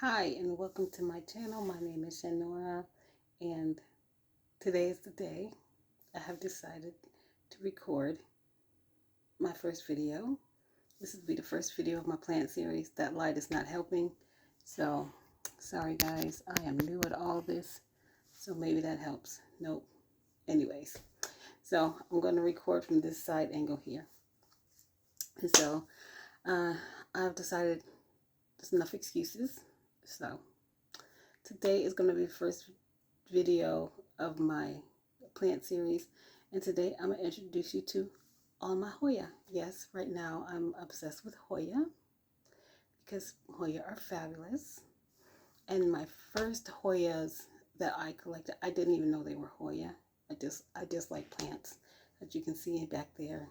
Hi and welcome to my channel. My name is Shanora and today is the day I have decided to record my first video. This will be the first video of my plant series. That light is not helping, so sorry guys, I am new at all this, so maybe that helps. Nope. Anyways, so I'm going to record from this side angle here. And so I've decided there's enough excuses, so today is going to be the first video of my plant series, and today I'm going to introduce you to all my hoya. Yes, right now I'm obsessed with hoya because hoya are fabulous. And my first hoyas that I collected, I didn't even know they were hoya. I just like plants, as you can see back there.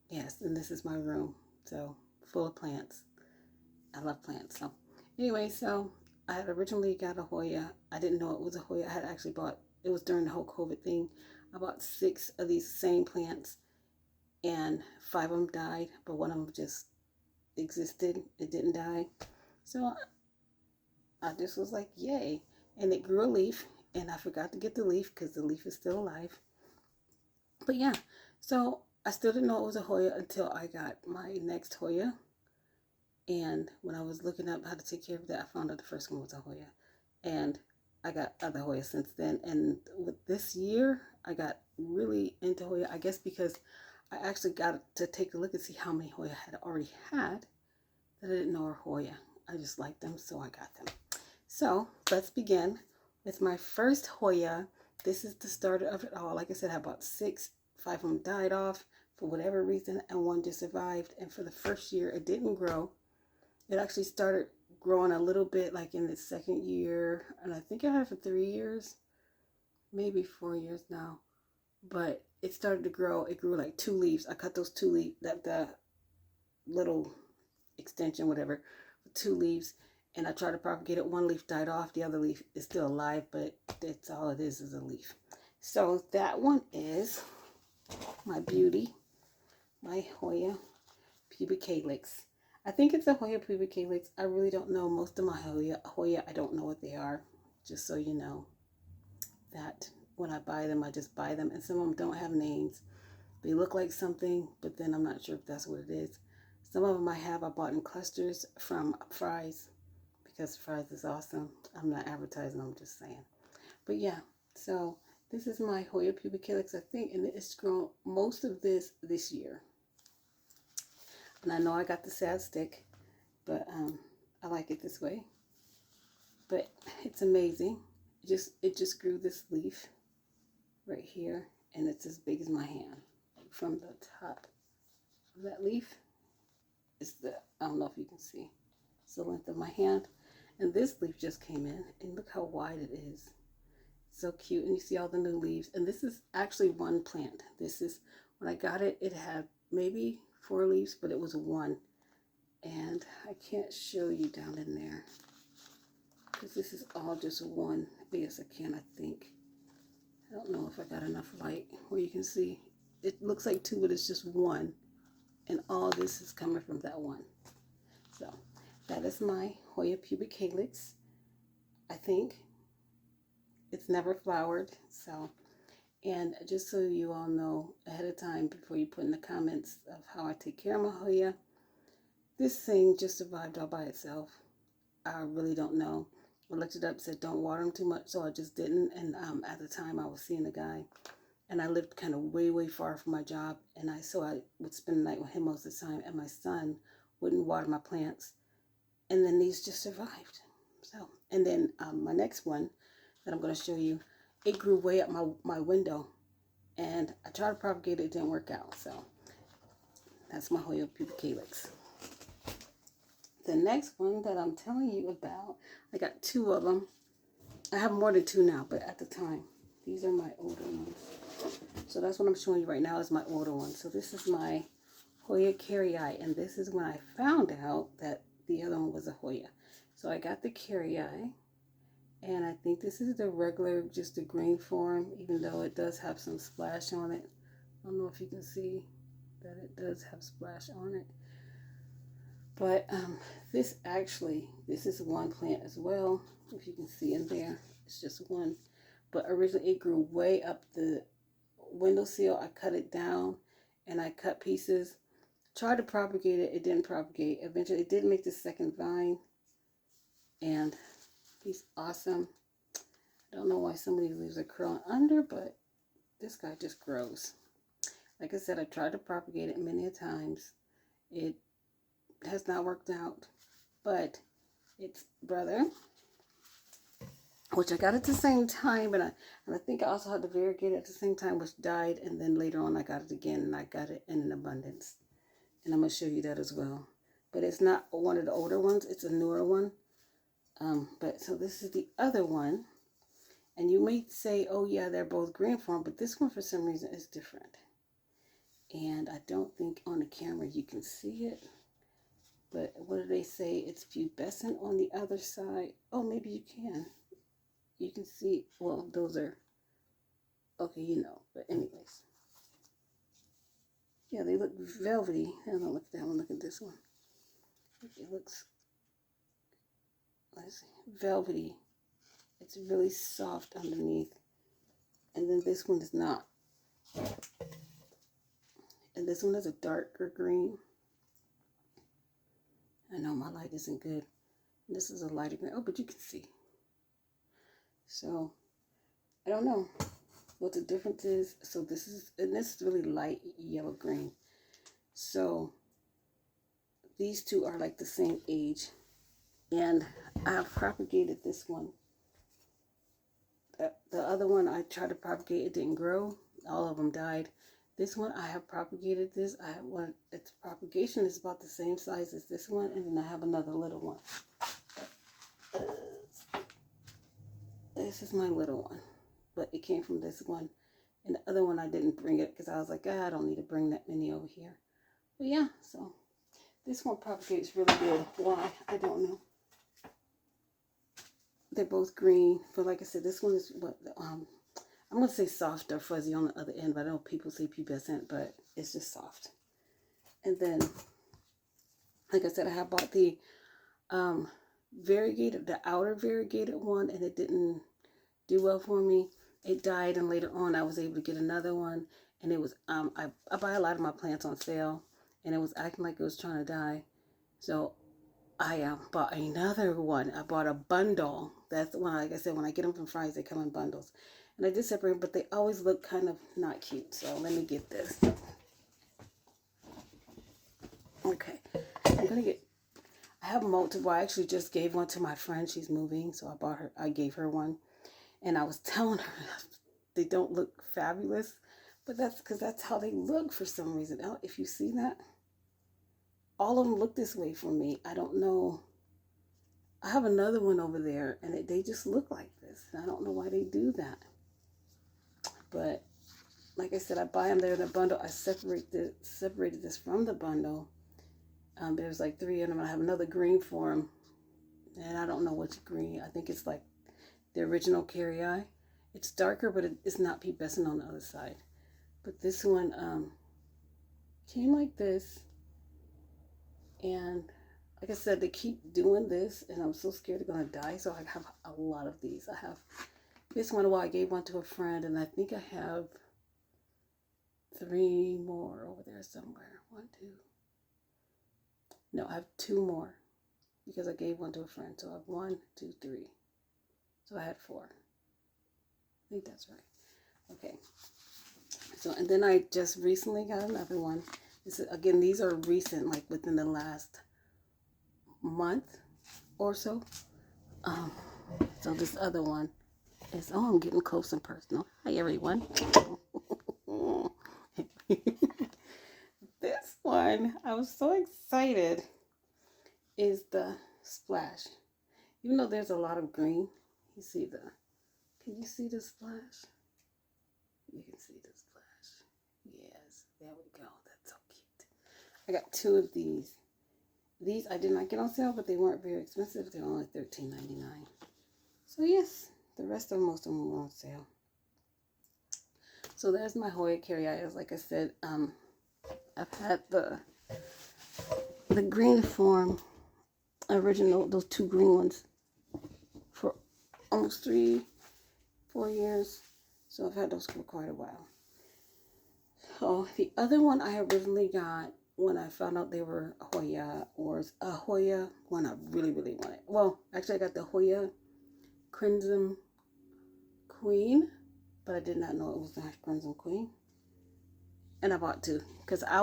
Yes, and this is my room, so full of plants. I love plants. So anyway, so I had originally got a hoya. I didn't know it was a hoya. I had actually bought, it was during the whole COVID thing. I bought 6 of these same plants and 5 of them died, but one of them just existed. It didn't die. So I just was like, yay. And it grew a leaf, and I forgot to get the leaf because the leaf is still alive. But yeah, so I still didn't know it was a hoya until I got my next hoya. And when I was looking up how to take care of that, I found out the first one was a hoya. And I got other hoya since then. And with this year, I got really into hoya, I guess because I actually got to take a look and see how many hoya I had already had that I didn't know were hoya. I just liked them, so I got them. So let's begin with my first hoya. This is the starter of it all. Like I said, I bought 6. 5 of them died off for whatever reason, and 1 just survived. And for the first year, it didn't grow. It actually started growing a little bit like in the second year, and I think I had it for 3 years, maybe 4 years now. But it started to grow. It grew like 2 leaves. I cut those 2 leaves, the little extension, whatever, with 2 leaves, and I tried to propagate it. 1 leaf died off. The other leaf is still alive, but that's all it is a leaf. So that one is my beauty, my Hoya pubic calyx. I think it's a Hoya pubic calyx. I really don't know. Most of my Hoya, I don't know what they are. Just so you know that when I buy them, I just buy them. And some of them don't have names. They look like something, but then I'm not sure if that's what it is. Some of them I bought in clusters from Fry's because Fry's is awesome. I'm not advertising, I'm just saying. But yeah, so this is my Hoya pubic calyx, I think, and it's grown most of this year. And I know I got the sad stick, but I like it this way. But it's amazing. It just grew this leaf right here, and it's as big as my hand. From the top of that leaf is I don't know if you can see, it's the length of my hand. And this leaf just came in, and look how wide it is. It's so cute, and you see all the new leaves. And this is actually one plant. This is, when I got it, it had maybe 4 leaves, but it was 1. And I can't show you down in there because this is all just 1. Yes, I can, I think. I don't know if I got enough light where you can see. It looks like 2, but it's just 1. And all this is coming from that 1. So that is my Hoya pubic calyx. I think it's never flowered. So, and just so you all know ahead of time before you put in the comments of how I take care of my Hoya, this thing just survived all by itself. I really don't know. I looked it up, said don't water them too much, so I just didn't. And at the time I was seeing a guy, and I lived kind of way far from my job, and so I would spend the night with him most of the time, and my son wouldn't water my plants, and then these just survived. So, and then my next one that I'm going to show you, it grew way up my window, and I tried to propagate it, it didn't work out. So that's my Hoya pubic calyx. The next one that I'm telling you about, I got 2 of them. I have more than 2 now, but at the time, these are my older ones. So that's what I'm showing you right now is my older one. So this is my Hoya carrii, and this is when I found out that the other one was a Hoya. So I got the carrii, and I think this is the regular, just the green form, even though it does have some splash on it. I don't know if you can see that it does have splash on it. But this is one plant as well. If you can see in there, it's just one. But originally it grew way up the windowsill. I cut it down and I cut pieces. Tried to propagate it. It didn't propagate. Eventually it did make the second vine. And he's awesome. I don't know why some of these leaves are curling under, but this guy just grows. Like I said, I tried to propagate it many a times. It has not worked out. But its brother, which I got at the same time, and I think I also had the variegated at the same time, which died, and then later on I got it again, and I got it in an abundance. And I'm going to show you that as well. But it's not one of the older ones, it's a newer one. But so this is the other one. And you may say, oh yeah, they're both green form, but this one for some reason is different. And I don't think on the camera you can see it. But what do they say? It's pubescent on the other side. Oh, maybe you can. You can see, well, those are, okay, you know. But anyways. Yeah, they look velvety. I don't look at that one, look at this one. It looks, let's see, velvety. It's really soft underneath. And then this one is not. And this one is a darker green. I know my light isn't good. This is a lighter green. Oh, but you can see. So, I don't know what the difference is. So this is really light yellow green. So, these two are like the same age. And I have propagated this one. The other one I tried to propagate, it didn't grow. All of them died. This one I have propagated this. I have one, its propagation is about the same size as this one, and then I have another little one. This is my little one, but it came from this one. And the other one I didn't bring it because I was like, I don't need to bring that many over here. But yeah, so this one propagates really good. Why? I don't know. They're both green, but like I said, this one is what I'm gonna say soft or fuzzy on the other end, but I know people say pubescent, but it's just soft. And then, like I said, I have bought the variegated, the outer variegated one, and it didn't do well for me. It died, and later on I was able to get another one, and it was I buy a lot of my plants on sale, and it was acting like it was trying to die. So I bought another one. I bought a bundle. That's the one, like I said, when I get them from Fry's, they come in bundles. And I did separate, but they always look kind of not cute. So let me get this. Okay. I'm going to get, I have multiple. I actually just gave one to my friend. She's moving. So I gave her one. And I was telling her they don't look fabulous. But that's because that's how they look for some reason. If you see that. All of them look this way for me. I don't know. I have another one over there, and they just look like this. I don't know why they do that. But like I said, I buy them there in a bundle. I separated this from the bundle. There's like 3 of them. I have another green for them, and I don't know which green. I think it's like the original carry-eye. It's darker, but it's not pubescent on the other side. But this one came like this. And like I said, they keep doing this, and I'm so scared they're going to die. So I have a lot of these. I have this one. Well, I gave one to a friend, and I think I have 3 more over there somewhere. 1, 2. No, I have 2 more because I gave one to a friend. So I have 1, 2, 3. So I had 4. I think that's right. Okay. So, and then I just recently got another one. This is, again, these are recent, like within the last month or so. So this other one is, oh, I'm getting close and personal. Hi, everyone. This one, I was so excited, is the splash. Even though there's a lot of green, can you see the splash? You can see the splash. Yes, there we go. That's so cute. I got 2 of these. These I did not get on sale, but they weren't very expensive. They're only $13.99. So yes, the rest of most of them were on sale. So there's my Hoya carry-eye. Like I said, I've had the green form, original, those two green ones, for almost 3-4 years. So I've had those for quite a while. So the other one I originally got when I found out they were Hoya, or a Hoya one I really, really wanted. Well, actually I got the Hoya Crimson Queen, but I did not know it was the Crimson Queen. And I bought two because I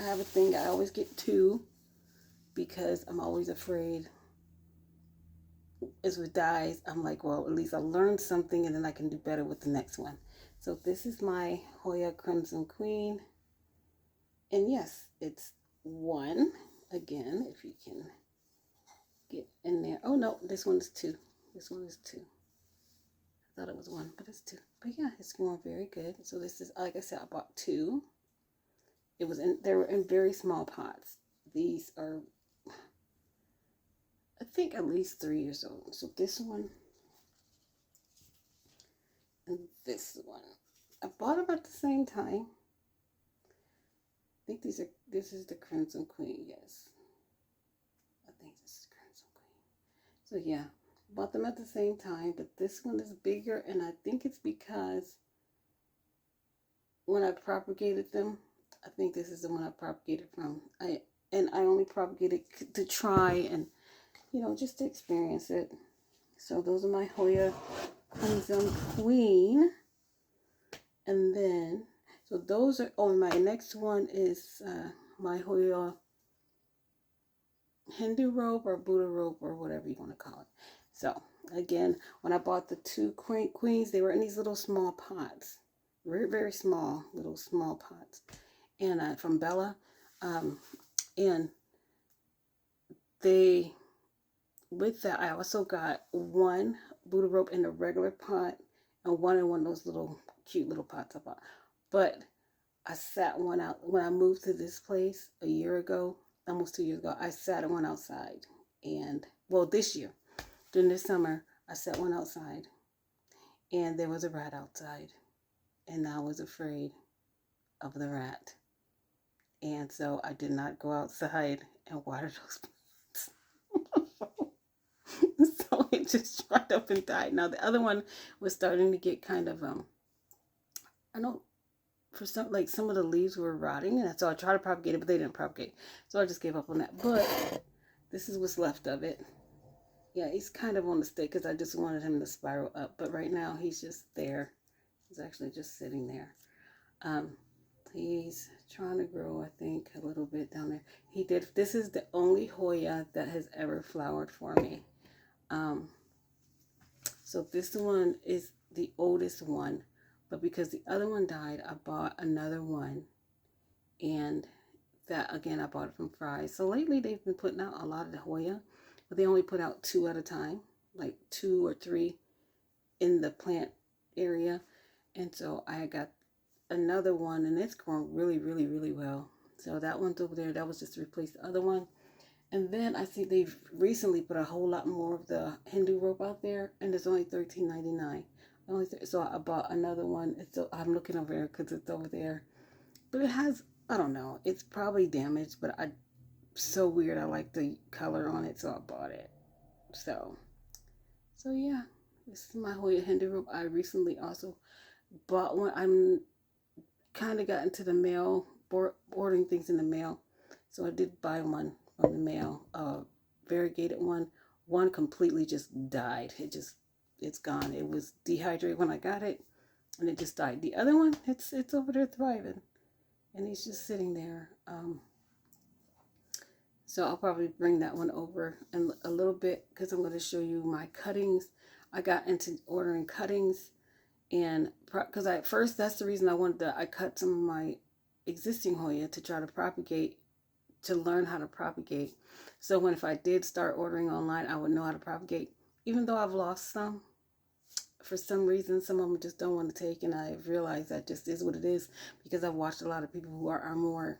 have a thing. I always get two because I'm always afraid as it dies. I'm like, well, at least I learned something and then I can do better with the next one. So this is my Hoya Crimson Queen. And yes, it's one. Again, if you can get in there. Oh no, this one is two. This one is two. I thought it was one, but it's two. But yeah, it's going very good. So this is, like I said, I bought two. They were in very small pots. These are, I think, at least 3 years old. So this one and this one, I bought them at the same time. I think this is the Crimson Queen. Yes, I think this is Crimson Queen. So yeah, bought them at the same time, but this one is bigger, and I think it's because when I propagated them, I think this is the one I propagated from. I only propagated to try and, just to experience it. So those are my Hoya Crimson Queen. And then, so those are, my next one is my Hoya Hindu rope or Buddha rope or whatever you want to call it. So again, when I bought the two queens, they were in these little small pots. Very, very small, little small pots. And from Bella. And with that, I also got one Buddha rope in a regular pot and one in one of those little cute little pots I bought. But I sat one out when I moved to this place a year ago, almost 2 years ago. I sat one outside, and this year during this summer, I set one outside, and there was a rat outside, and I was afraid of the rat, and so I did not go outside and water those plants. So it just dried up and died. Now the other one was starting to get kind of I don't. For some of the leaves were rotting, and so I tried to propagate it, but they didn't propagate. So I just gave up on that. But this is what's left of it. Yeah, he's kind of on the stick because I just wanted him to spiral up. But right now he's just there. He's actually just sitting there. He's trying to grow, I think, a little bit down there. He did. This is the only Hoya that has ever flowered for me. So this one is the oldest one. But because the other one died, I bought another one. And that, again, I bought it from Fry's. So lately they've been putting out a lot of the Hoya, but they only put out 2 at a time, like 2 or 3 in the plant area. And so I got another one, and it's growing really, really, really well. So that one's over there. That was just to replace the other one. And then I see they've recently put a whole lot more of the Hindu rope out there, and it's only $13.99. So I bought another one. I'm looking over there because it's over there. But it has, I don't know, it's probably damaged, but so weird. I like the color on it, so I bought it. So yeah, this is my Hoya Hindu rope. I recently also bought one. I'm kind of got into the mail, ordering things in the mail. So I did buy one from the mail, variegated one. One completely just died. It's gone. It was dehydrated when I got it, and it just died. The other one, it's over there thriving, and he's just sitting there. So I'll probably bring that one over in a little bit because I'm going to show you my cuttings. I got into ordering cuttings, and because at first that's the reason I cut some of my existing Hoya to try to propagate, to learn how to propagate. So if I did start ordering online, I would know how to propagate. Even though I've lost some, for some reason, some of them just don't want to take, and I've realized that just is what it is because I've watched a lot of people who are more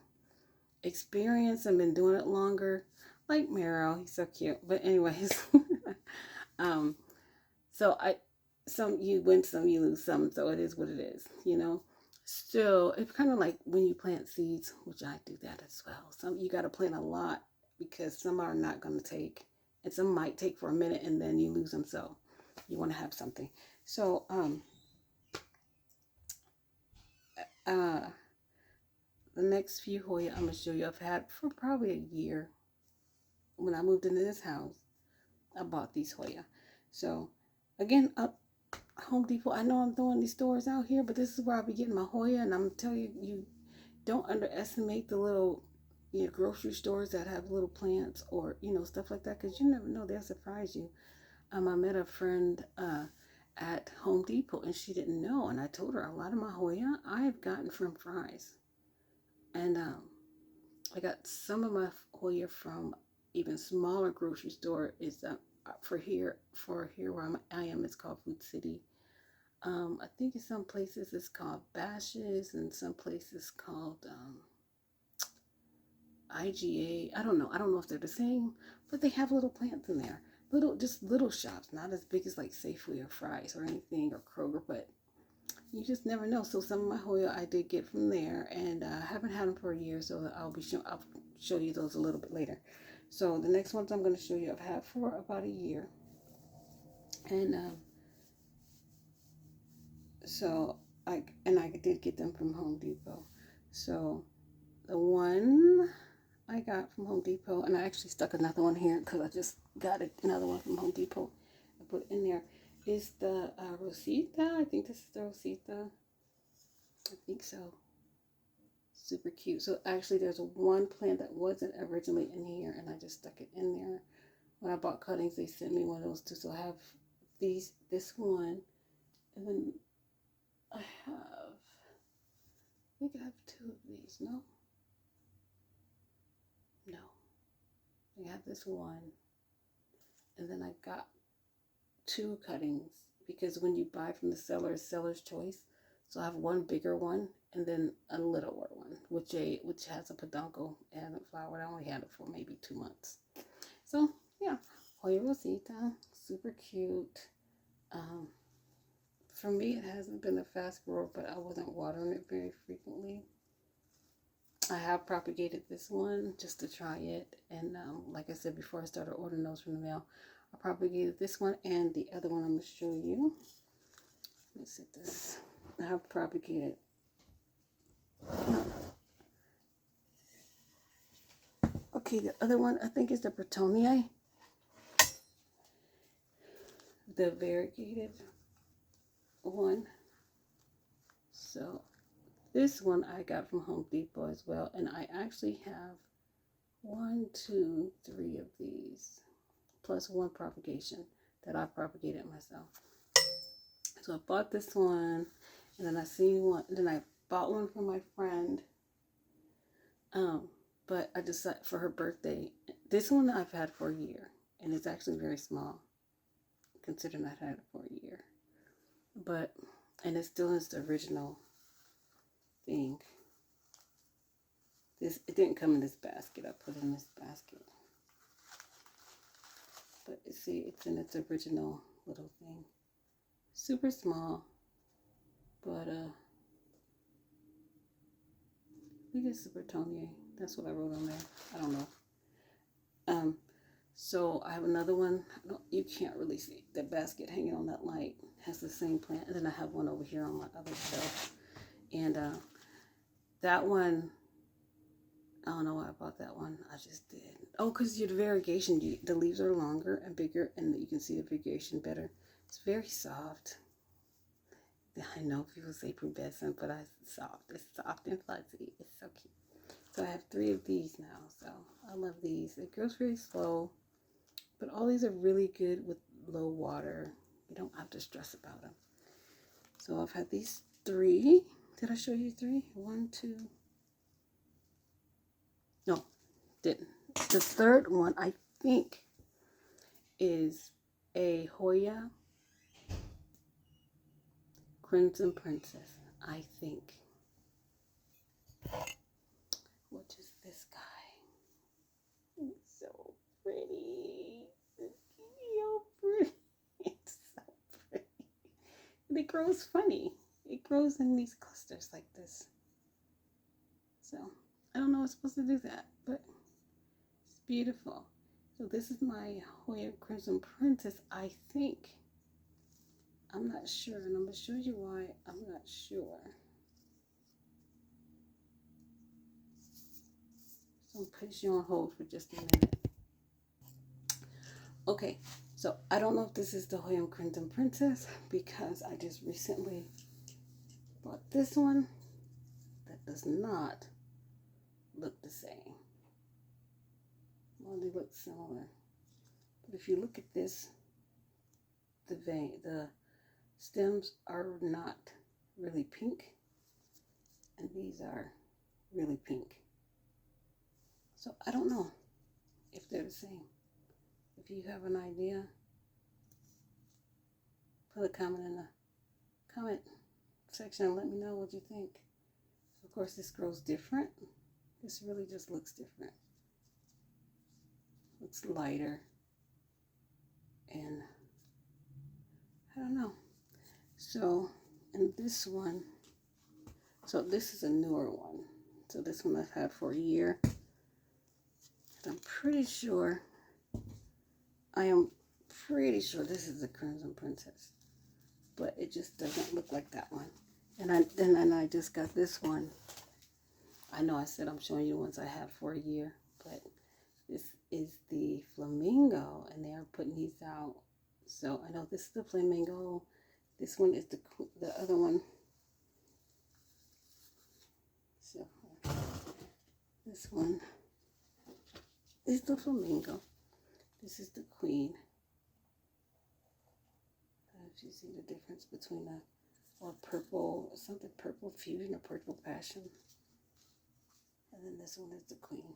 experienced and been doing it longer, like Meryl. He's so cute. But anyways, so some you win some, you lose some. So it is what it is, Still, it's kind of like when you plant seeds, which I do that as well. Some you got to plant a lot because some are not going to take, and some might take for a minute and then you lose them. So you want to have something. So uh, the next few Hoya I'm gonna show you I've had for probably a year. When I moved into this house, I bought these Hoya. So again, Home Depot. I know I'm throwing these stores out here, but this is where I'll be getting my Hoya, and I'm telling you, you don't underestimate the little, grocery stores that have little plants or stuff like that, because you never know, they'll surprise you. I met a friend at Home Depot, and she didn't know, and I told her a lot of my Hoya I've gotten from Fry's, and I got some of my Hoya from even smaller grocery store. Is for here where I am, it's called Food City. I think in some places it's called Bashes, and some places called IGA. I don't know. I don't know if they're the same, but they have little plants in there. Just little shops, not as big as like Safeway or Fry's or anything or Kroger, but you just never know. So some of my Hoya I did get from there, and I haven't had them for a year, so I'll show you those a little bit later. So the next ones I'm going to show you I've had for about a year, and so I did get them from Home Depot. So the one I got from Home Depot, and I actually stuck another one here because I just got another one from Home Depot. I put it in there. Is the Rosita. I think this is the Rosita. I think so. Super cute. So actually, there's one plant that wasn't originally in here, and I just stuck it in there. When I bought cuttings, they sent me one of those too. So I have this one, and then I think I have two of these. No. I have this one, and then I got two cuttings because when you buy from the seller, it's seller's choice. So I have one bigger one and then a littler one, which has a peduncle and a flower. I only had it for maybe 2 months. So yeah, Hoya Rosita, super cute. For me, it hasn't been a fast grower, but I wasn't watering it very frequently. I have propagated this one just to try it, and like I said before, I started ordering those from the mail. I propagated this one and the other one I'm going to show you. Let me set this. I have propagated. Okay, the other one I think is the Bretonnier, the variegated one. So this one I got from Home Depot as well, and I actually have 1, 2, 3 of these, plus one propagation that I propagated myself. So I bought this one, and then I seen one, and then I bought one for my friend. But I decided for her birthday. This one I've had for a year, and it's actually very small, considering I've had it for a year. And it still is the original thing. It didn't come in this basket. I put it in this basket. But you see, it's in its original little thing. Super small, but I think it's the Bretonnier. That's what I wrote on there. I don't know. So I have another one. You can't really see the basket hanging on that light. It has the same plant, and then I have one over here on my other shelf. And that one, I don't know why I bought that one. I just did. Oh, because the variegation, the leaves are longer and bigger, and you can see the variegation better. It's very soft. I know people say pubescent, but it's soft. It's soft and fuzzy. It's so cute. So I have 3 of these now. So I love these. It grows very slow, but all these are really good with low water. You don't have to stress about them. So I've had these 3. Did I show you 3? 1, 2. No, didn't. The third one, I think, is a Hoya Crimson Princess, I think. What is this guy? It's so pretty. It's so pretty. It's so pretty. And it grows funny. it grows in these clusters like this. So I don't know what's supposed to do that, but it's beautiful. So this is my Hoya Crimson Princess, I think. I'm not sure, and I'm going to show you why I'm not sure. So I'm putting you on hold for just a minute. Okay, so I don't know if this is the Hoya Crimson Princess because I just recently bought this one that does not look the same. Well, they look similar. But if you look at this, the stems are not really pink, and these are really pink. So I don't know if they're the same. If you have an idea, put a comment in the comment section and let me know what you think. Of course, this grows different. This really just looks different. Looks lighter, and I don't know. So, and this one, so this is a newer one. So this one I've had for a year. I'm pretty sure, I am pretty sure this is the Crimson Princess, but it just doesn't look like that one. And I just got this one. I know I said I'm showing you the ones I had for a year, but this is the Flamingo, and they are putting these out. So I know this is the Flamingo. This one is the other one. So this one is the Flamingo. This is the Queen. I don't know if you see the difference between or purple, something purple fusion or purple passion. And then this one is the Queen.